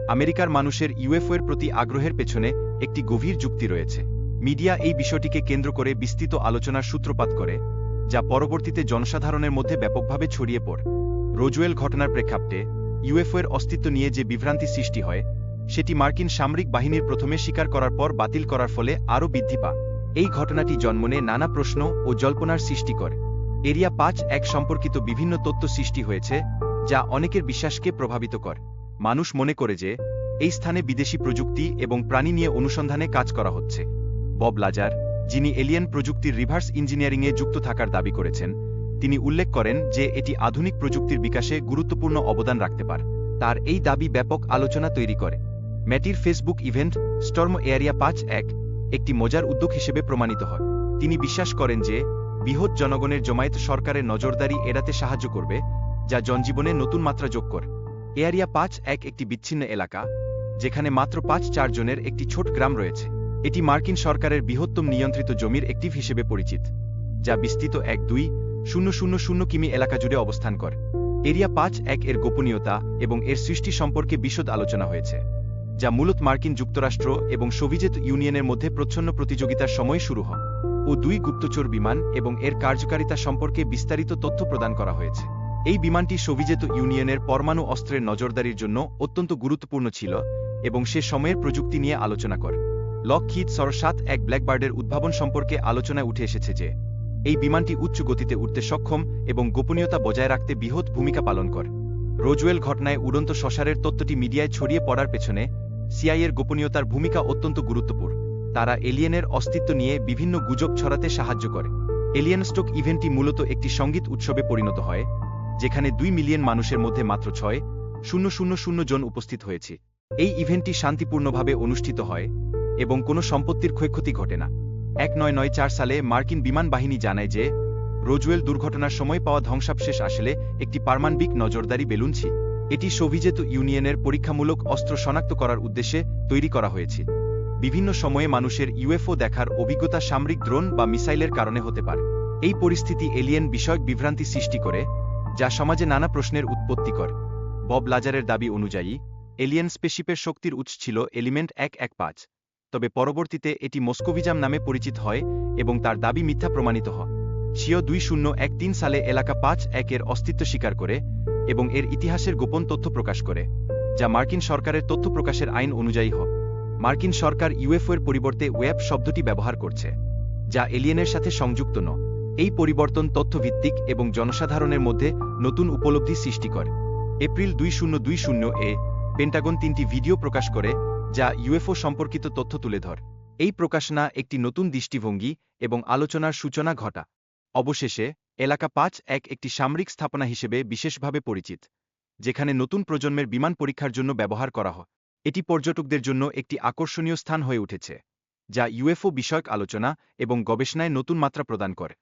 আমেরিকার মানুষের ইউএফও এর প্রতি আগ্রহের পেছনে একটি গভীর যুক্তি রয়েছে। মিডিয়া এই বিষয়টিকে কেন্দ্র করে বিস্তৃত আলোচনার সূত্রপাত করে, যা পরবর্তীতে জনসাধারণের মধ্যে ব্যাপকভাবে ছড়িয়ে পড়ে। রোজওয়েল ঘটনার প্রেক্ষাপটে ইউএফও এর অস্তিত্ব নিয়ে যে বিভ্রান্তি সৃষ্টি হয়, সেটি মার্কিন সামরিক বাহিনীর প্রথমে স্বীকার করার পর বাতিল করার ফলে আরও বৃদ্ধি পায়। এই ঘটনাটি জন্ম নেয় নানা প্রশ্ন ও জল্পনার সৃষ্টি করে। এরিয়া ৫-১ সম্পর্কিত বিভিন্ন তথ্য সৃষ্টি হয়েছে, যা অনেকের বিশ্বাসকে প্রভাবিত করে। মানুষ মনে করে যে এই স্থানে বিদেশি প্রযুক্তি এবং প্রাণী নিয়ে অনুসন্ধানে কাজ করা হচ্ছে। বব লাজার, যিনি এলিয়েন প্রযুক্তির রিভার্স ইঞ্জিনিয়ারিংয়ে যুক্ত থাকার দাবি করেছেন, তিনি উল্লেখ করেন যে এটি আধুনিক প্রযুক্তির বিকাশে গুরুত্বপূর্ণ অবদান রাখতে পারে। তার এই দাবি ব্যাপক আলোচনা তৈরি করে। ম্যাটির ফেসবুক ইভেন্ট স্টর্ম এরিয়া ৫-১ একটি মজার উদ্যোগ হিসেবে প্রমাণিত হয়। তিনি বিশ্বাস করেন যে বৃহৎ জনগণের জমায়েত সরকারের নজরদারি এড়াতে সাহায্য করবে, যা জনজীবনে নতুন মাত্রা যোগ করে। এরিয়া ৫-১ একটি বিচ্ছিন্ন এলাকা, যেখানে মাত্র ৫-৪ জনের একটি ছোট গ্রাম রয়েছে। এটি মার্কিন সরকারের বৃহত্তম নিয়ন্ত্রিত জমির একটি হিসেবে পরিচিত, যা বিস্তৃত ১-২-০০০ কিমি এলাকা জুড়ে অবস্থান করে। এরিয়া ৫-১ এর গোপনীয়তা এবং এর সৃষ্টি সম্পর্কে বিশদ আলোচনা হয়েছে, যা মূলত মার্কিন যুক্তরাষ্ট্র এবং সোভিয়েত ইউনিয়নের মধ্যে প্রচ্ছন্ন প্রতিযোগিতার সময় শুরু হয়। ও ২ গুপ্তচর বিমান এবং এর কার্যকারিতা সম্পর্কে বিস্তারিত তথ্য প্রদান করা হয়েছে। এই বিমানটি সোভিয়েত ইউনিয়নের পরমাণু অস্ত্রের নজরদারির জন্য অত্যন্ত গুরুত্বপূর্ণ ছিল এবং সে সময়ের প্রযুক্তি নিয়ে আলোচনা করে। লকহিড সর-৭-১ ব্ল্যাকবার্ডের উদ্ভাবন সম্পর্কে আলোচনায় উঠে এসেছে যে এই বিমানটি উচ্চ গতিতে উড়তে সক্ষম এবং গোপনীয়তা বজায় রাখতে বৃহৎ ভূমিকা পালন করে। রোজওয়েল ঘটনায় উড়ন্ত শ্মশানের তথ্যটি মিডিয়ায় ছড়িয়ে পড়ার পেছনে সিআইএর গোপনীয়তার ভূমিকা অত্যন্ত গুরুত্বপূর্ণ। তারা এলিয়েনের অস্তিত্ব নিয়ে বিভিন্ন গুজব ছড়াতে সাহায্য করে। এলিয়েনস্টক ইভেন্টটি মূলত একটি সঙ্গীত উৎসবে পরিণত হয়, যেখানে ২ মিলিয়ন মানুষের মধ্যে মাত্র ৬,০০০ জন উপস্থিত হয়েছে। এই ইভেন্টটি শান্তিপূর্ণভাবে অনুষ্ঠিত হয় এবং কোনো সম্পত্তির ক্ষয়ক্ষতি ঘটে না। ১৯৯৪ সালে মার্কিন বিমান বাহিনী জানায় যে রোজওয়েল দুর্ঘটনার সময় পাওয়া ধ্বংসাবশেষ আসলে একটি পারমাণবিক নজরদারি বেলুন ছিল। এটি সোভিয়েত ইউনিয়নের পরীক্ষামূলক অস্ত্র শনাক্ত করার উদ্দেশ্যে তৈরি করা হয়েছে। বিভিন্ন সময়ে মানুষের ইউএফও দেখার অভিজ্ঞতা সামরিক ড্রোন বা মিসাইলের কারণে হতে পারে। এই পরিস্থিতি এলিয়েন বিষয়ক বিভ্রান্তি সৃষ্টি করে, যা সমাজে নানা প্রশ্নের উৎপত্তি করে। বব লাজারের দাবি অনুযায়ী এলিয়েন স্পেসশিপের শক্তির উৎস ছিল এলিমেন্ট ১১৫, তবে পরবর্তীতে এটি মস্কোভিজাম নামে পরিচিত হয় এবং তার দাবি মিথ্যা প্রমাণিত হয়। সিও ২০১৩ সালে এলাকা ৫-১ এর অস্তিত্ব স্বীকার করে এবং এর ইতিহাসের গোপন তথ্য প্রকাশ করে, যা মার্কিন সরকারের তথ্য প্রকাশের আইন অনুযায়ী হয়। মার্কিন সরকার ইউএফও এর পরিবর্তে ওয়েব শব্দটি ব্যবহার করছে, যা এলিয়েনের সাথে সংযুক্ত নয়। এই পরিবর্তন তথ্যভিত্তিক এবং জনসাধারণের মধ্যে নতুন উপলব্ধি সৃষ্টি করে। এপ্রিল ২০২০-এ পেন্টাগন ৩টি ভিডিও প্রকাশ করে, যা ইউএফও সম্পর্কিত তথ্য তুলে ধরে। এই প্রকাশনা একটি নতুন দৃষ্টিভঙ্গি এবং আলোচনার সূচনা ঘটা। অবশেষে এলাকা ৫-১ একটি সামরিক স্থাপনা হিসেবে বিশেষভাবে পরিচিত, যেখানে নতুন প্রজন্মের বিমান পরীক্ষার জন্য ব্যবহার করা হয়। এটি পর্যটকদের জন্য একটি আকর্ষণীয় স্থান হয়ে উঠেছে, যা ইউএফও বিষয়ক আলোচনা এবং গবেষণায় নতুন মাত্রা প্রদান করে।